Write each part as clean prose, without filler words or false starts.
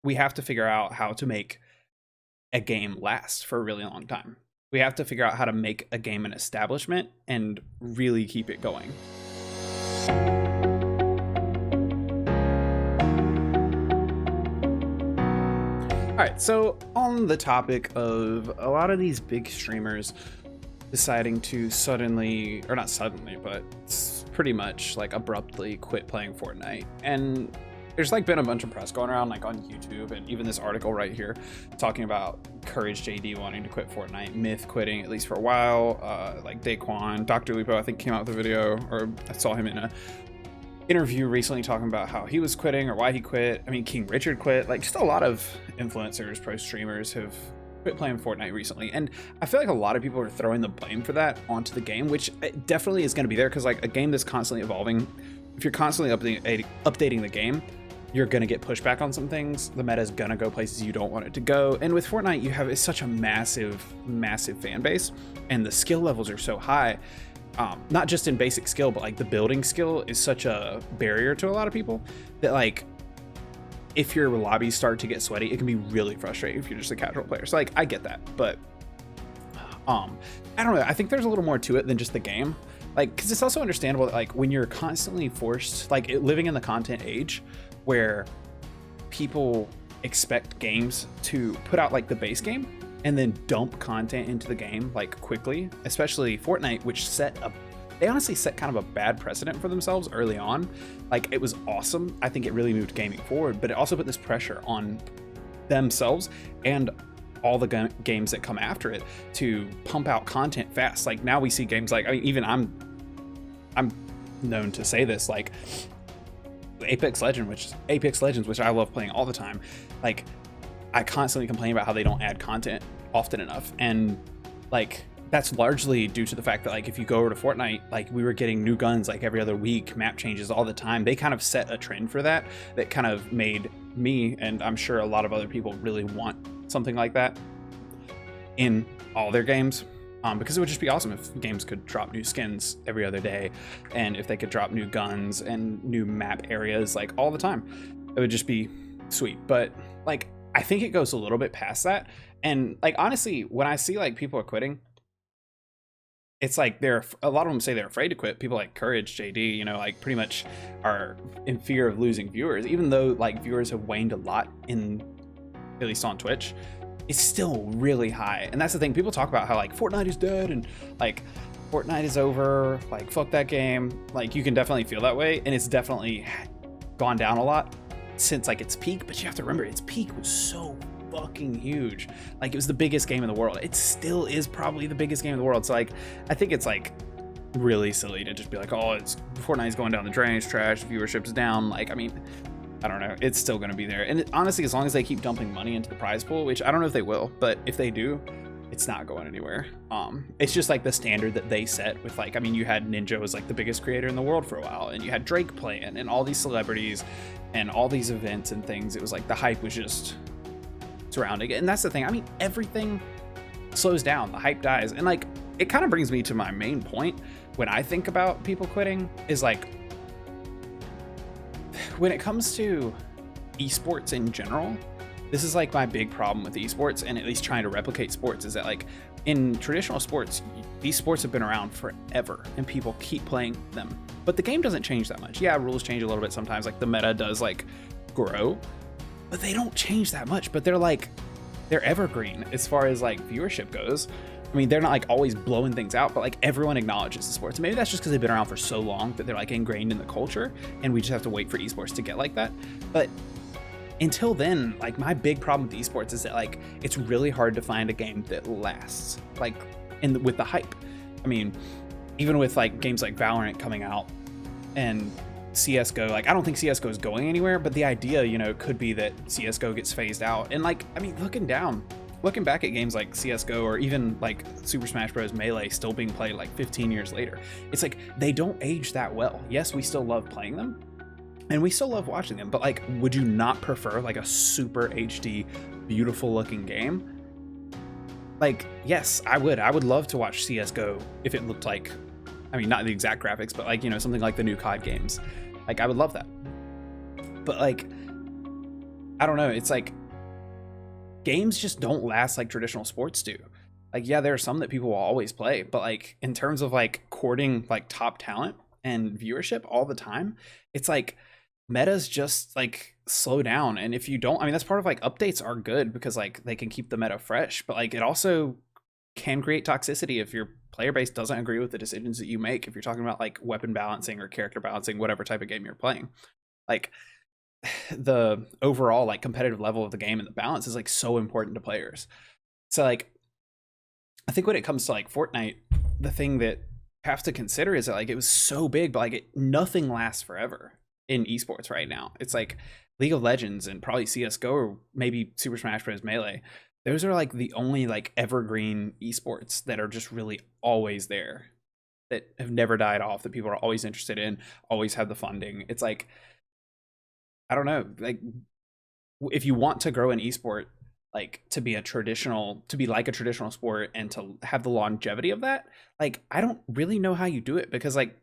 we have to figure out how to make a game last for a really long time. We have to figure out how to make a game an establishment and really keep it going. All right, so on the topic of a lot of these big streamers deciding to suddenly, or not suddenly, but pretty much like abruptly quit playing Fortnite. And there's like been a bunch of press going around like on YouTube, and even this article right here talking about Courage JD wanting to quit Fortnite, Myth quitting at least for a while, like Daquan, Dr. Lupo I think came out with a video, or I saw him in a interview recently talking about how he was quitting or why he quit. I mean, King Richard quit. Like, just a lot of influencers, pro streamers have quit playing Fortnite recently, and I feel like a lot of people are throwing the blame for that onto the game, which it definitely is going to be there, because like a game that's constantly evolving, if you're constantly updating the game, you're going to get pushback on some things. The meta is going to go places you don't want it to go, and with Fortnite you have such a massive fan base, and the skill levels are so high. Not just in basic skill, but like the building skill is such a barrier to a lot of people that like if your lobbies start to get sweaty, it can be really frustrating if you're just a casual player. So like I get that, but I don't know. I think there's a little more to it than just the game. Like, because it's also understandable that like when you're constantly forced, like living in the content age where people expect games to put out like the base game and then dump content into the game like quickly, especially Fortnite, which they honestly set kind of a bad precedent for themselves early on. Like, it was awesome. I think it really moved gaming forward, but it also put this pressure on themselves and all the games that come after it to pump out content fast. Like now we see games like, I mean, even I'm known to say this, like Apex Legends, which I love playing all the time. Like, I constantly complain about how they don't add content often enough, and like that's largely due to the fact that like if you go over to Fortnite, like we were getting new guns like every other week, map changes all the time. They kind of set a trend for that kind of made me, and I'm sure a lot of other people, really want something like that in all their games, because it would just be awesome if games could drop new skins every other day, and if they could drop new guns and new map areas like all the time. It would just be sweet. But like I think it goes a little bit past that, and like honestly when I see like people are quitting, it's like a lot of them say they're afraid to quit. People like Courage JD, you know, like pretty much are in fear of losing viewers, even though like viewers have waned a lot at least on Twitch. It's still really high, and that's the thing. People talk about how like Fortnite is dead and like Fortnite is over, like fuck that game. Like you can definitely feel that way, and it's definitely gone down a lot since like its peak. But you have to remember, its peak was so fucking huge. Like it was the biggest game in the world. It still is probably the biggest game in the world. So like I think it's like really silly to just be like, oh, it's Fortnite's going down the drain, it's trash, viewership's down. Like, I mean, I don't know, it's still going to be there. And honestly, as long as they keep dumping money into the prize pool, which I don't know if they will, but if they do, it's not going anywhere. It's just like the standard that they set with like, I mean, you had Ninja was like the biggest creator in the world for a while, and you had Drake playing and all these celebrities and all these events and things. It was like the hype was just surrounding it. And that's the thing. I mean, everything slows down, the hype dies. And like, it kind of brings me to my main point when I think about people quitting is like, when it comes to esports in general, this is like my big problem with esports, and at least trying to replicate sports, is that like in traditional sports, these sports have been around forever and people keep playing them, but the game doesn't change that much. Yeah, rules change a little bit sometimes, like the meta does like grow, but they don't change that much. But they're evergreen as far as like viewership goes. I mean, they're not like always blowing things out, but like everyone acknowledges the sports. Maybe that's just because they've been around for so long that they're like ingrained in the culture, and we just have to wait for esports to get like that. But until then, like my big problem with esports is that like it's really hard to find a game that lasts, like with the hype. I mean, even with like games like Valorant coming out and CSGO, like I don't think CSGO is going anywhere, but the idea, you know, could be that CSGO gets phased out. And like, I mean, looking back at games like CSGO or even like Super Smash Bros. Melee still being played like 15 years later, it's like they don't age that well. Yes, we still love playing them and we still love watching them, but like, would you not prefer like a super HD, beautiful looking game? Like, yes, I would love to watch CSGO if it looked like, I mean, not the exact graphics, but like, you know, something like the new COD games. Like, I would love that. But like, I don't know. It's like games just don't last like traditional sports do. Like, yeah, there are some that people will always play, but like in terms of like courting like top talent and viewership all the time, it's like metas just like slow down. And if you don't, I mean, that's part of like updates are good because like they can keep the meta fresh, but like it also can create toxicity if your player base doesn't agree with the decisions that you make. If you're talking about like weapon balancing or character balancing, whatever type of game you're playing, like the overall like competitive level of the game and the balance is like so important to players. So like I think when it comes to like Fortnite, the thing that you have to consider is that like it was so big, but like nothing lasts forever in esports right now. It's like League of Legends and probably CS:GO or maybe Super Smash Bros. Melee. Those are like the only like evergreen esports that are just really always there, that have never died off, that people are always interested in, always have the funding. It's like I don't know, like if you want to grow an esport, like to be a traditional, to be like a traditional sport and to have the longevity of that, like I don't really know how you do it because like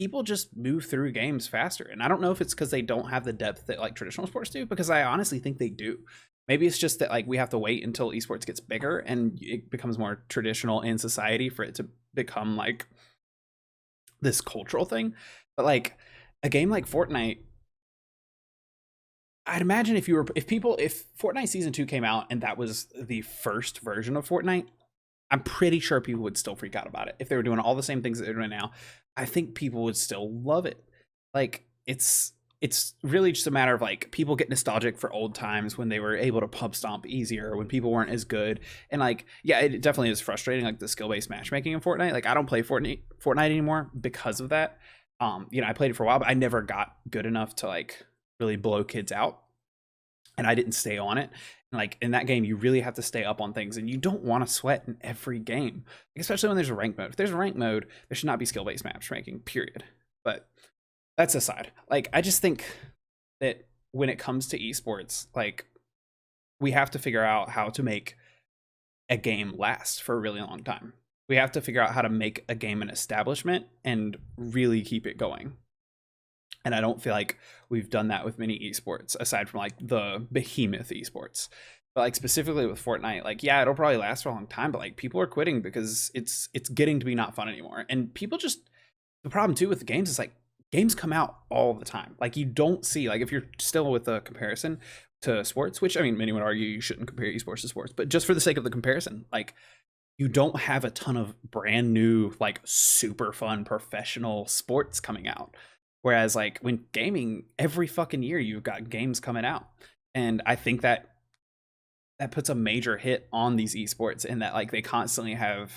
people just move through games faster. And I don't know if it's because they don't have the depth that like traditional sports do, because I honestly think they do. Maybe it's just that like we have to wait until esports gets bigger and it becomes more traditional in society for it to become like this cultural thing. But like a game like Fortnite, I'd imagine if Fortnite season 2 came out and that was the first version of Fortnite, I'm pretty sure people would still freak out about it. If they were doing all the same things that they're doing now, I think people would still love it. Like it's really just a matter of like people get nostalgic for old times when they were able to pub stomp easier, when people weren't as good. And like, yeah, it definitely is frustrating, like the skill-based matchmaking in Fortnite. Like I don't play Fortnite anymore because of that. I played it for a while, but I never got good enough to like really blow kids out. And I didn't stay on it. And like in that game, you really have to stay up on things, and you don't want to sweat in every game, like, especially when there's a rank mode. If there's a rank mode, there should not be skill-based matchmaking, period. But that's aside. Like I just think that when it comes to esports, like we have to figure out how to make a game last for a really long time. We have to figure out how to make a game an establishment and really keep it going. And I don't feel like we've done that with many esports aside from like the behemoth esports. But like specifically with Fortnite, like yeah, it'll probably last for a long time, but like people are quitting because it's getting to be not fun anymore. And people just, the problem too with the games is like games come out all the time. Like you don't see, like if you're still with a comparison to sports, which I mean many would argue you shouldn't compare esports to sports, but just for the sake of the comparison, like you don't have a ton of brand new like super fun professional sports coming out. Whereas like when gaming, every fucking year you've got games coming out. And I think that that puts a major hit on these esports in that like they constantly have,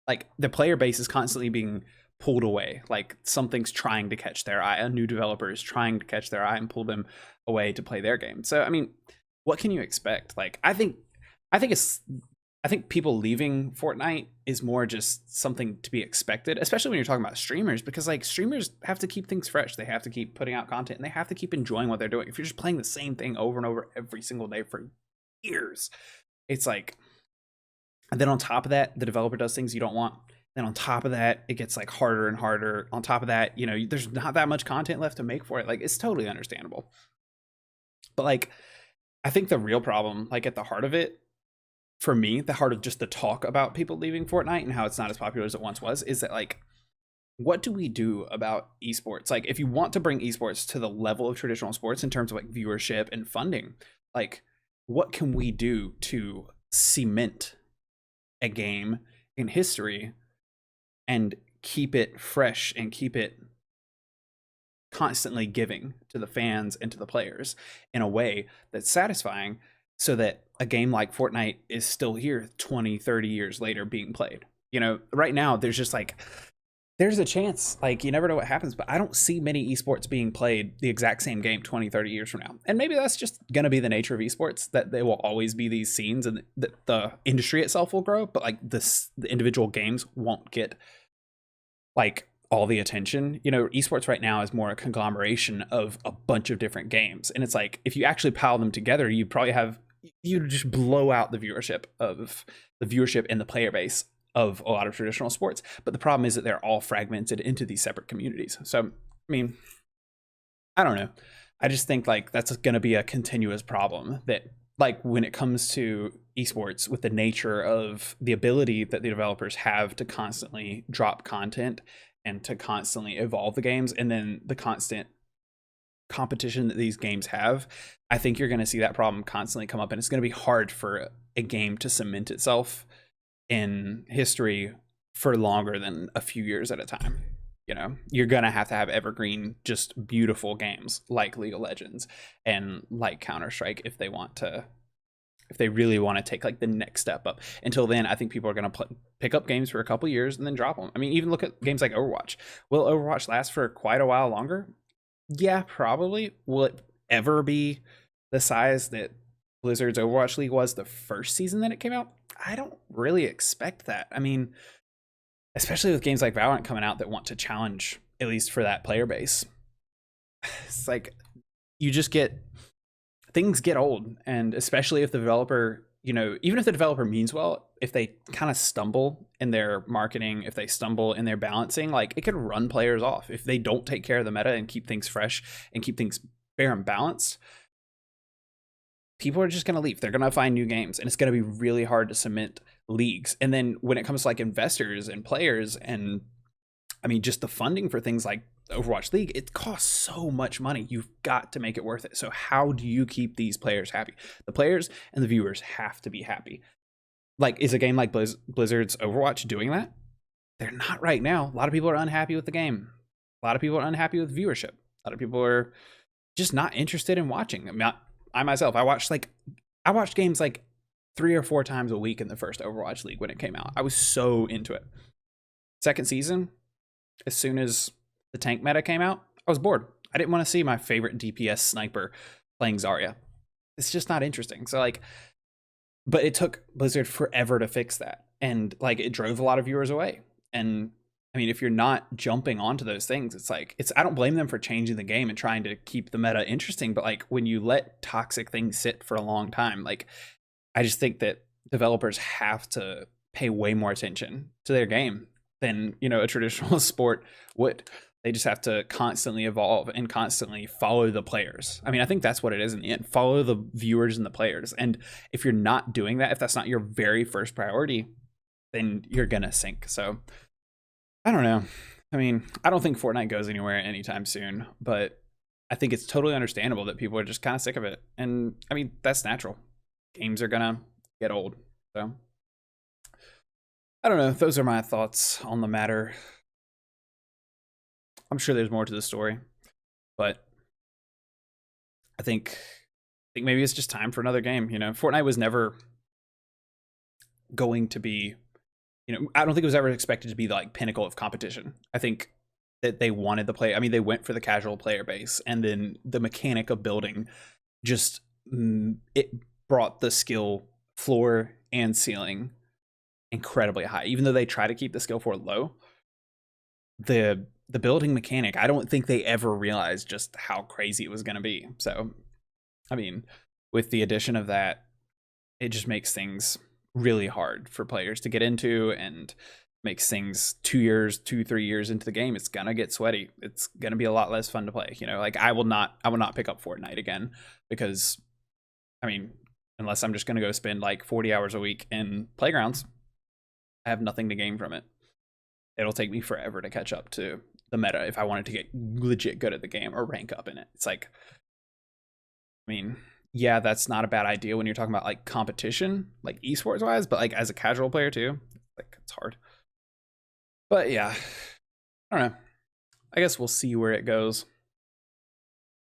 like the player base is constantly being pulled away. Like something's trying to catch their eye. A new developer is trying to catch their eye and pull them away to play their game. So I mean, what can you expect? Like I think people leaving Fortnite is more just something to be expected, especially when you're talking about streamers, because like streamers have to keep things fresh. They have to keep putting out content and they have to keep enjoying what they're doing. If you're just playing the same thing over and over every single day for years, it's like, and then on top of that, the developer does things you don't want. Then on top of that, it gets like harder and harder. On top of that, there's not that much content left to make for it. Like it's totally understandable. But like, I think the real problem, like at the heart of it, for me, the heart of just the talk about people leaving Fortnite and how it's not as popular as it once was, is that like, what do we do about esports? Like, if you want to bring esports to the level of traditional sports in terms of like viewership and funding, like, what can we do to cement a game in history and keep it fresh and keep it constantly giving to the fans and to the players in a way that's satisfying, so that a game like Fortnite is still here 20, 30 years later being played? Right now there's just like, there's a chance, like you never know what happens, but I don't see many esports being played the exact same game 20, 30 years from now. And maybe that's just going to be the nature of esports, that they will always be these scenes and that the industry itself will grow, but like the individual games won't get like all the attention. Esports right now is more a conglomeration of a bunch of different games. And it's like, if you actually pile them together, you just blow out the viewership and the player base of a lot of traditional sports. But the problem is that they're all fragmented into these separate communities. So, I mean, I don't know. I just think like that's going to be a continuous problem that like when it comes to esports with the nature of the ability that the developers have to constantly drop content and to constantly evolve the games and then the constant competition that these games have, I think you're going to see that problem constantly come up and it's going to be hard for a game to cement itself in history for longer than a few years at a time. You know, you're gonna have to have evergreen, just beautiful games like League of Legends and like Counter-Strike if they want to, if they really want to take like the next step up. Until then, I think people are gonna pick up games for a couple years and then drop them. I mean, even look at games like Overwatch. Will Overwatch last for quite a while longer? Yeah, probably. Will it ever be the size that Blizzard's Overwatch League was the first season that it came out? I don't really expect that. I mean, especially with games like Valorant coming out that want to challenge, at least for that player base. It's like you just get things get old, and especially if the developer, you know, even if the developer means well, if they kind of stumble in their marketing, if they stumble in their balancing, like it could run players off if they don't take care of the meta and keep things fresh and keep things fair and balanced. People are just going to leave. They're going to find new games, and it's going to be really hard to cement leagues. And then when it comes to like investors and players, and I mean, just the funding for things like Overwatch League, it costs so much money. You've got to make it worth it. So how do you keep these players happy? The players and the viewers have to be happy. Like, is a game like Blizzard's Overwatch doing that? They're not right now. A lot of people are unhappy with the game. A lot of people are unhappy with viewership. A lot of people are just not interested in watching. I mean, I myself, I watched games like 3 or 4 times a week in the first Overwatch League when it came out. I was so into it. Second season, as soon as the tank meta came out, I was bored. I didn't want to see my favorite DPS sniper playing Zarya. It's just not interesting. So like, but it took Blizzard forever to fix that. And like, it drove a lot of viewers away. And I mean, if you're not jumping onto those things, it's like, I don't blame them for changing the game and trying to keep the meta interesting. But like, when you let toxic things sit for a long time, like, I just think that developers have to pay way more attention to their game than, you know, a traditional sport would. They just have to constantly evolve and constantly follow the players. I mean, I think that's what it is in the end. Follow the viewers and the players. And if you're not doing that, if that's not your very first priority, then you're gonna sink. So I don't know. I mean, I don't think Fortnite goes anywhere anytime soon, but I think it's totally understandable that people are just kind of sick of it. And I mean, that's natural. Games are gonna get old. So I don't know. Those are my thoughts on the matter. I'm sure there's more to the story, but I think maybe it's just time for another game. You know, Fortnite was never going to be, you know, I don't think it was ever expected to be the like pinnacle of competition. I think that they wanted the play. I mean, they went for the casual player base, and then the mechanic of building just it brought the skill floor and ceiling incredibly high. Even though they try to keep the skill floor low, the building mechanic, I don't think they ever realized just how crazy it was going to be. So, I mean, with the addition of that, it just makes things really hard for players to get into, and makes things 2 years, 2-3 years into the game, it's gonna get sweaty. It's gonna be a lot less fun to play. You know, like I will not pick up Fortnite again, because I mean, unless I'm just gonna go spend like 40 hours a week in Playgrounds, I have nothing to gain from it. It'll take me forever to catch up to the meta if I wanted to get legit good at the game or rank up in it. It's like, I mean, yeah, that's not a bad idea when you're talking about like competition, like esports wise, but like as a casual player too, like it's hard. But yeah, I don't know. I guess we'll see where it goes.